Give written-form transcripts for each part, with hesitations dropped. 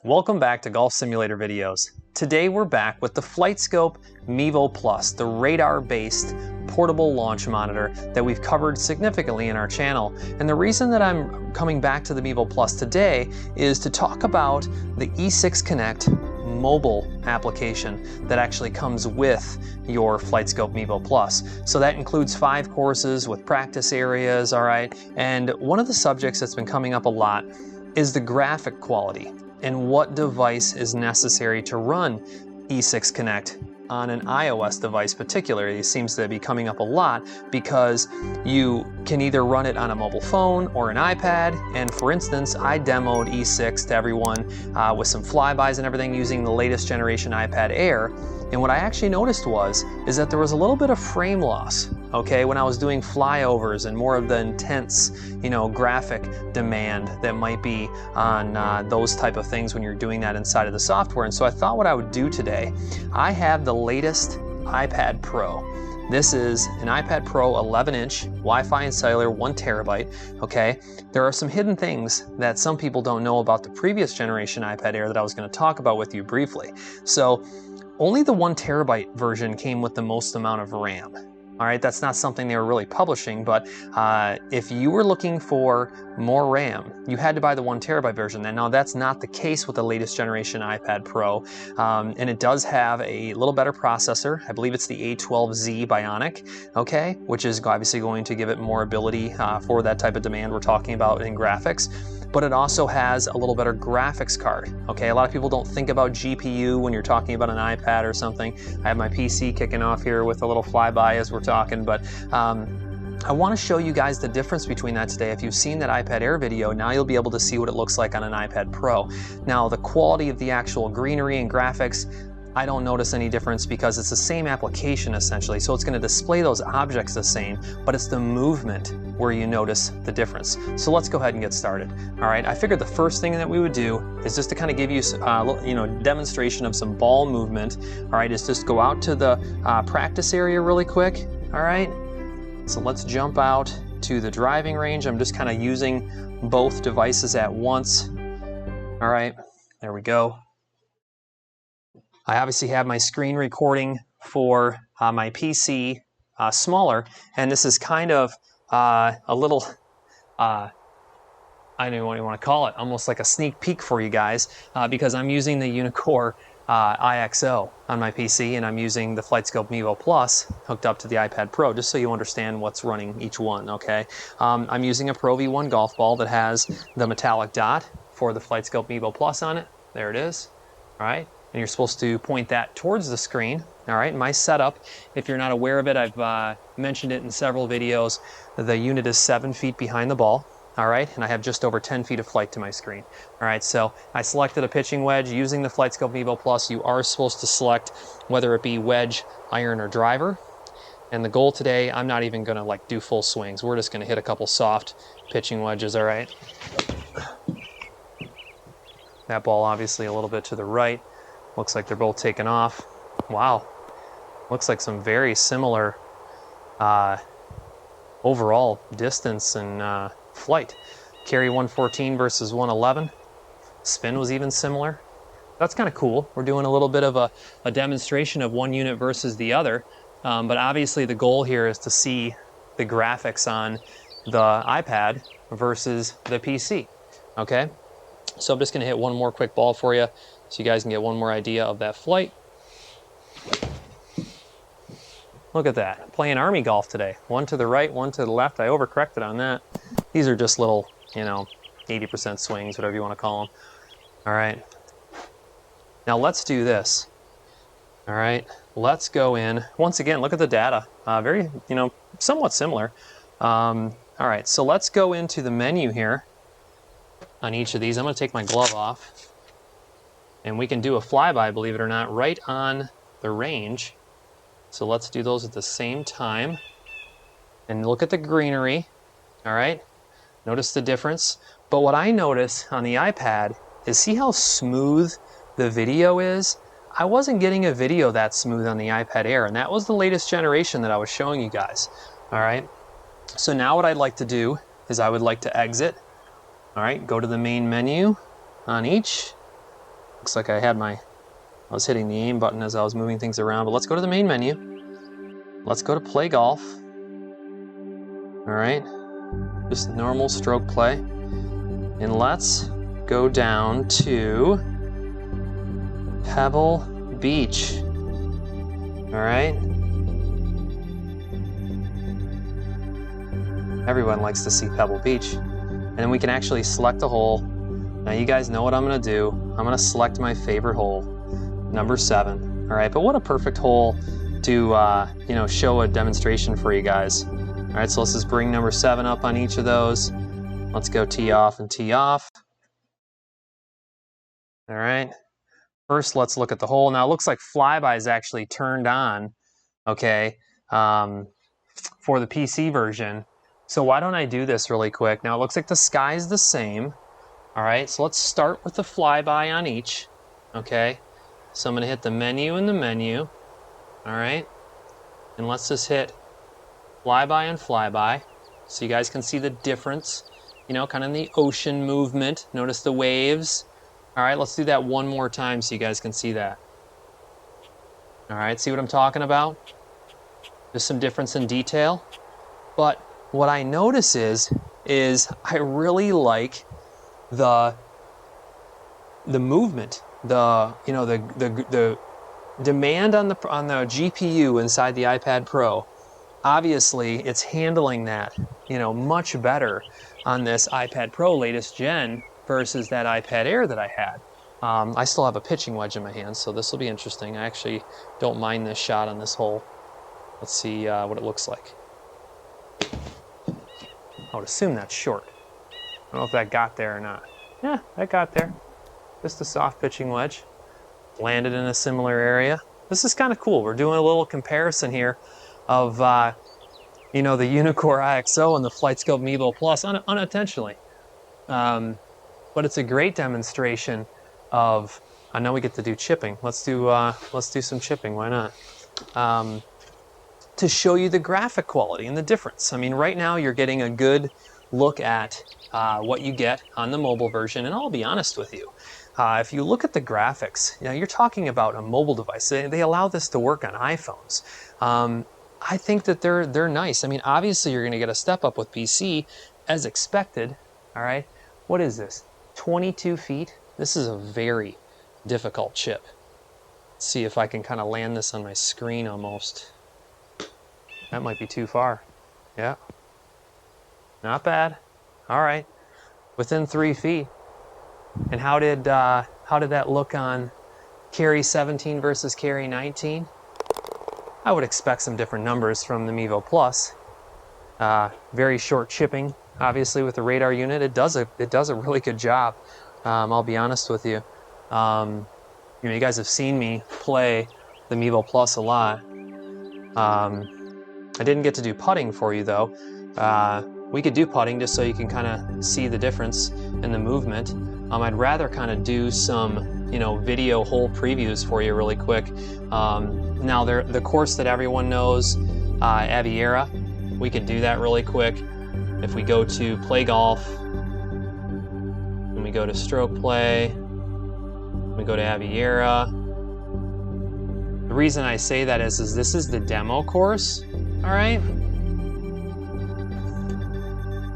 Welcome back to Golf Simulator Videos. Today we're back with the Flightscope Mevo Plus, the radar-based portable launch monitor that we've covered significantly in our channel. And the reason that I'm coming back to the Mevo Plus today is to talk about the E6 Connect mobile application that actually comes with your Flightscope Mevo Plus. So that includes 5 courses with practice areas, all right? And one of the subjects that's been coming up a lot is the graphic quality and what device is necessary to run E6 Connect on an iOS device particularly. It seems to be coming up a lot because you can either run it on a mobile phone or an iPad. And for instance, I demoed E6 to everyone with some flybys and everything using the latest generation iPad Air. And what I actually noticed is that there was a little bit of frame loss, okay, when I was doing flyovers and more of the intense, graphic demand that might be on those type of things when you're doing that inside of the software. And so I thought what I would do today, I have the latest iPad Pro. This is an iPad Pro 11-inch, Wi-Fi and cellular, 1 terabyte, okay? There are some hidden things that some people don't know about the previous generation iPad Air that I was going to talk about with you briefly. So only the 1 terabyte version came with the most amount of RAM. All right, that's not something they were really publishing, but if you were looking for more RAM, you had to buy the 1 terabyte version. And now that's not the case with the latest generation iPad Pro. And it does have a little better processor. I believe it's the A12Z Bionic, okay, which is obviously going to give it more ability for that type of demand we're talking about in graphics. But it also has a little better graphics card, okay? A lot of people don't think about GPU when you're talking about an iPad or something. I have my PC kicking off here with a little flyby as we're talking, but I want to show you guys the difference between that today. If you've seen that iPad Air video, now you'll be able to see what it looks like on an iPad Pro. Now, the quality of the actual greenery and graphics, I don't notice any difference because it's the same application essentially. So it's going to display those objects the same, but it's the movement where you notice the difference. So let's go ahead and get started. All right, I figured the first thing that we would do is just to kind of give you, demonstration of some ball movement. All right, is just go out to the practice area really quick. All right, so let's jump out to the driving range. I'm just kind of using both devices at once. All right, there we go. I obviously have my screen recording for my PC smaller, and this is kind of a little, I don't know what you want to call it, almost like a sneak peek for you guys, because I'm using the UNEEKOR IXO on my PC, and I'm using the Flightscope Mevo Plus hooked up to the iPad Pro, just so you understand what's running each one, okay? I'm using a Pro V1 golf ball that has the metallic dot for the Flightscope Mevo Plus on it. There it is, all right? And you're supposed to point that towards the screen. All right, my setup, if you're not aware of it, I've mentioned it in several videos. The unit is 7 feet behind the ball, all right, and I have just over 10 feet of flight to my screen. All right, so I selected a pitching wedge. Using the Flightscope Mevo Plus, you are supposed to select whether it be wedge, iron, or driver. And the goal today, I'm not even gonna do full swings. We're just gonna hit a couple soft pitching wedges, all right? That ball obviously a little bit to the right. Looks like they're both taken off. Wow. Looks like some very similar overall distance and flight. Carry 114 versus 111. Spin was even similar. That's kind of cool. We're doing a little bit of a demonstration of one unit versus the other. But obviously the goal here is to see the graphics on the iPad versus the PC. Okay? So I'm just going to hit one more quick ball for you, so you guys can get one more idea of that flight. Look at that, playing Army golf today. One to the right, one to the left. I overcorrected on that. These are just little, 80% swings, whatever you want to call them. All right. Now let's do this. All right, let's go in. Once again, look at the data. Very, somewhat similar. All right, so let's go into the menu here on each of these. I'm going to take my glove off. And we can do a flyby, believe it or not, right on the range. So let's do those at the same time. And look at the greenery, all right? Notice the difference. But what I notice on the iPad is, see how smooth the video is? I wasn't getting a video that smooth on the iPad Air, and that was the latest generation that I was showing you guys, all right? So now what I'd like to do is I would like to exit, all right? Go to the main menu on each. Looks like I was hitting the aim button as I was moving things around, but let's go to the main menu. Let's go to play golf. All right, just normal stroke play. And let's go down to Pebble Beach. All right. Everyone likes to see Pebble Beach. And then we can actually select a hole. Now you guys know what I'm gonna do. I'm gonna select my favorite hole, number 7. All right, but what a perfect hole to show a demonstration for you guys. All right, so let's just bring number 7 up on each of those. Let's go tee off and tee off. All right, first let's look at the hole. Now it looks like Flyby is actually turned on, okay, for the PC version. So why don't I do this really quick? Now it looks like the sky's the same. All right, so let's start with the Flyby on each, okay? So I'm gonna hit the menu and the menu, all right? And let's just hit Flyby and Flyby so you guys can see the difference, kind of in the ocean movement. Notice the waves. All right, let's do that one more time so you guys can see that. All right, see what I'm talking about? There's some difference in detail, but what I notice is I really like the movement, the demand on the GPU inside the iPad Pro. Obviously, it's handling that, much better on this iPad Pro latest gen versus that iPad Air that I had. I still have a pitching wedge in my hand, so this will be interesting. I actually don't mind this shot on this hole. Let's see what it looks like. I would assume that's short. I don't know if that got there or not. Yeah, that got there. Just a soft pitching wedge. Landed in a similar area. This is kind of cool. We're doing a little comparison here of the UNEEKOR IXO and the Flightscope Mevo Plus unintentionally. But it's a great demonstration of, I know we get to do chipping. Let's do some chipping, why not? To show you the graphic quality and the difference. I mean, right now you're getting a good look at what you get on the mobile version, and I'll be honest with you. If you look at the graphics, you're talking about a mobile device. They allow this to work on iPhones. I think that they're nice. I mean, obviously you're gonna get a step up with PC as expected, all right? What is this, 22 feet? This is a very difficult chip. Let's see if I can kind of land this on my screen almost. That might be too far. Yeah. Not bad. All right. Within 3 feet. And how did that look on carry 17 versus carry 19? I would expect some different numbers from the Mevo Plus. Very short chipping, obviously with the radar unit. It does a really good job. I'll be honest with you. You guys have seen me play the Mevo Plus a lot. I didn't get to do putting for you though. We could do putting just so you can kind of see the difference in the movement. I'd rather kind of do some, video hole previews for you really quick. Now the course that everyone knows, Aviara, we could do that really quick. If we go to play golf, and we go to stroke play, we go to Aviara. The reason I say that is this is the demo course. All right,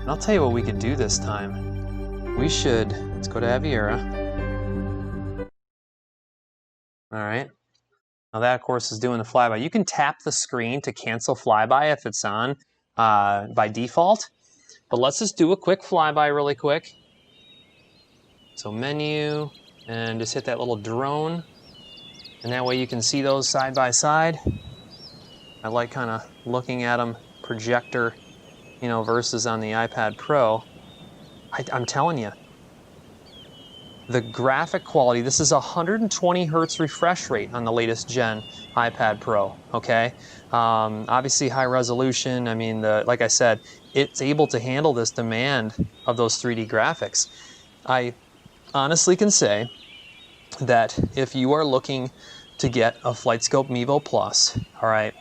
I'll tell you what we could do this time. Let's go to Aviara. All right, now that of course is doing the flyby. You can tap the screen to cancel flyby if it's on by default, but let's just do a quick flyby really quick. So menu, and just hit that little drone, and that way you can see those side by side. I like kind of looking at them projector, versus on the iPad Pro. I'm telling you, the graphic quality, this is 120 hertz refresh rate on the latest gen iPad Pro, okay? Obviously high resolution. I mean, like I said, it's able to handle this demand of those 3D graphics. I honestly can say that if you are looking to get a Flightscope Mevo Plus, all right,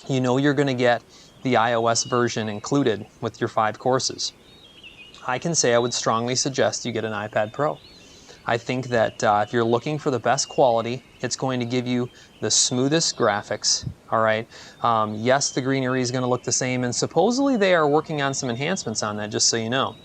you're going to get the iOS version included with your 5 courses. I can say I would strongly suggest you get an iPad Pro. I think that if you're looking for the best quality, it's going to give you the smoothest graphics, all right? Yes, the greenery is going to look the same, and supposedly they are working on some enhancements on that, just so you know.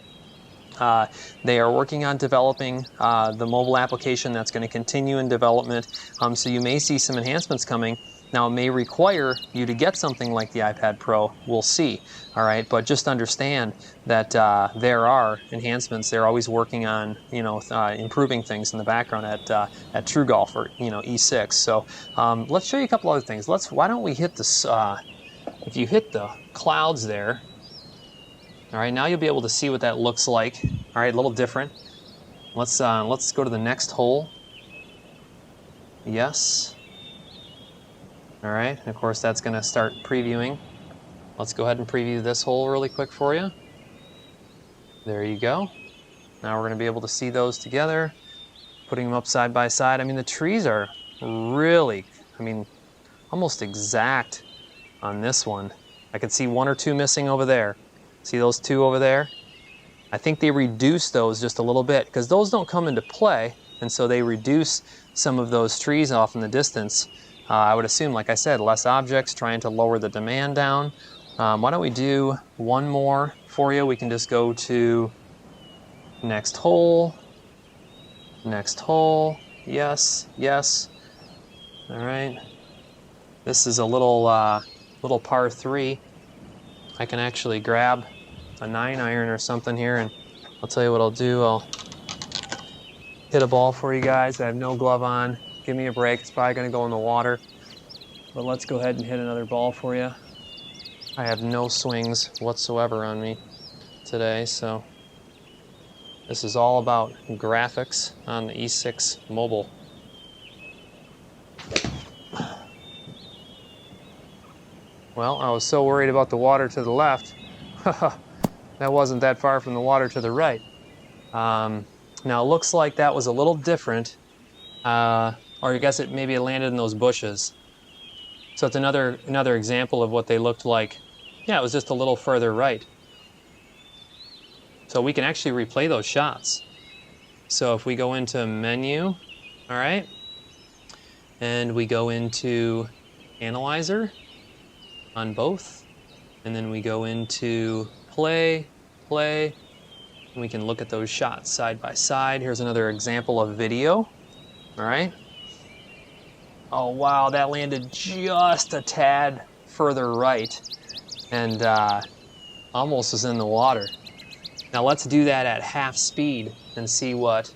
They are working on developing the mobile application that's going to continue in development, so you may see some enhancements coming. Now, it may require you to get something like the iPad Pro. We'll see, all right? But just understand that there are enhancements. They're always working on, you know, improving things in the background at TrueGolf or, you know, E6. So let's show you a couple other things. Why don't we hit this? If you hit the clouds there, all right, now you'll be able to see what that looks like. All right, a little different. Let's go to the next hole. Yes. All right, and of course that's going to start previewing. Let's go ahead and preview this hole really quick for you. There you go. Now we're going to be able to see those together, putting them up side by side. I mean, the trees are really, I mean, almost exact on this one. I could see one or two missing over there. See those two over there? I think they reduced those just a little bit because those don't come into play, and so they reduce some of those trees off in the distance. I would assume, like I said, less objects, trying to lower the demand down. Why don't we do one more for you? We can just go to next hole, yes, yes. All right. This is a little par 3. I can actually grab a 9-iron or something here, and I'll tell you what I'll do. I'll hit a ball for you guys. I have no glove on. Give me a break. It's probably going to go in the water. But let's go ahead and hit another ball for you. I have no swings whatsoever on me today, so this is all about graphics on the E6 mobile. Well, I was so worried about the water to the left. That wasn't that far from the water to the right. Now it looks like that was a little different. Or I guess maybe it landed in those bushes. So it's another example of what they looked like. Yeah, it was just a little further right. So we can actually replay those shots. So if we go into menu, all right, and we go into analyzer on both, and then we go into play, and we can look at those shots side by side. Here's another example of video, all right. Oh wow, that landed just a tad further right and almost was in the water. Now let's do that at half speed and see what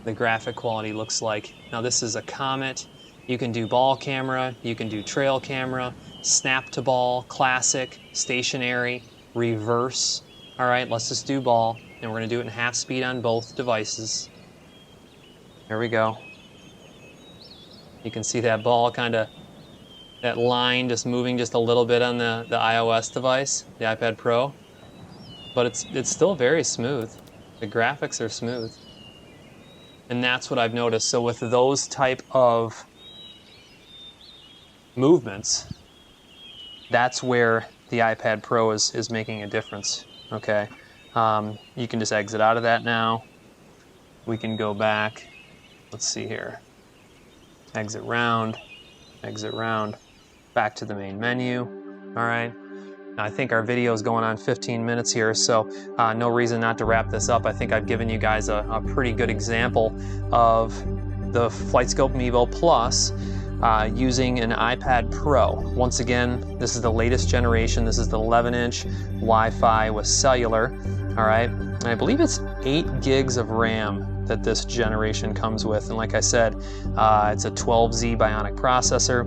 the graphic quality looks like. Now this is a Comet. You can do ball camera, you can do trail camera, snap to ball, classic, stationary, reverse. All right, let's just do ball, and we're gonna do it in half speed on both devices. There we go. You can see that ball that line just moving just a little bit on the iOS device, the iPad Pro. But it's still very smooth. The graphics are smooth. And that's what I've noticed. So with those type of movements, that's where the iPad Pro is making a difference, okay? You can just exit out of that now. We can go back. Let's see here. Exit round, back to the main menu, all right? Now, I think our video is going on 15 minutes here, so no reason not to wrap this up. I think I've given you guys a pretty good example of the Flightscope Mevo Plus using an iPad Pro. Once again, this is the latest generation. This is the 11-inch Wi-Fi with cellular, all right? And I believe it's 8 gigs of RAM that this generation comes with. And like I said, it's a 12Z Bionic processor,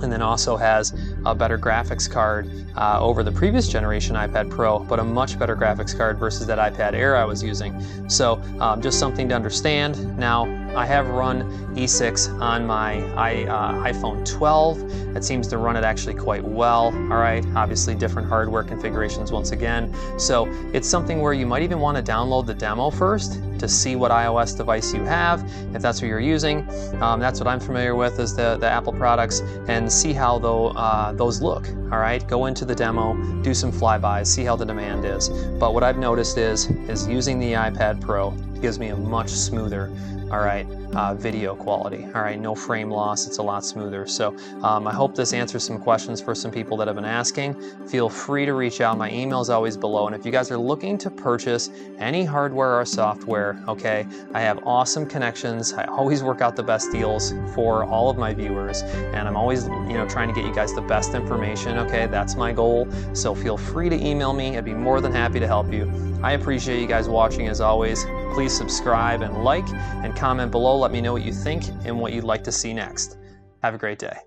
and then also has a better graphics card over the previous generation iPad Pro, but a much better graphics card versus that iPad Air I was using. So just something to understand. Now, I have run E6 on my iPhone 12. It seems to run it actually quite well, all right? Obviously different hardware configurations once again. So it's something where you might even want to download the demo first to see what iOS device you have, if that's what you're using. That's what I'm familiar with is the Apple products, and see how those look, all all right? Go into the demo, do some flybys, see how the demand is. But what I've noticed is using the iPad Pro gives me a much smoother, all right, video quality. All right, no frame loss, it's a lot smoother. So I hope this answers some questions for some people that have been asking. Feel free to reach out. My email is always below. And if you guys are looking to purchase any hardware or software, okay, I have awesome connections. I always work out the best deals for all of my viewers. And I'm always, trying to get you guys the best information, okay? That's my goal. So feel free to email me. I'd be more than happy to help you. I appreciate you guys watching as always. Please subscribe and like and comment below. Let me know what you think and what you'd like to see next. Have a great day.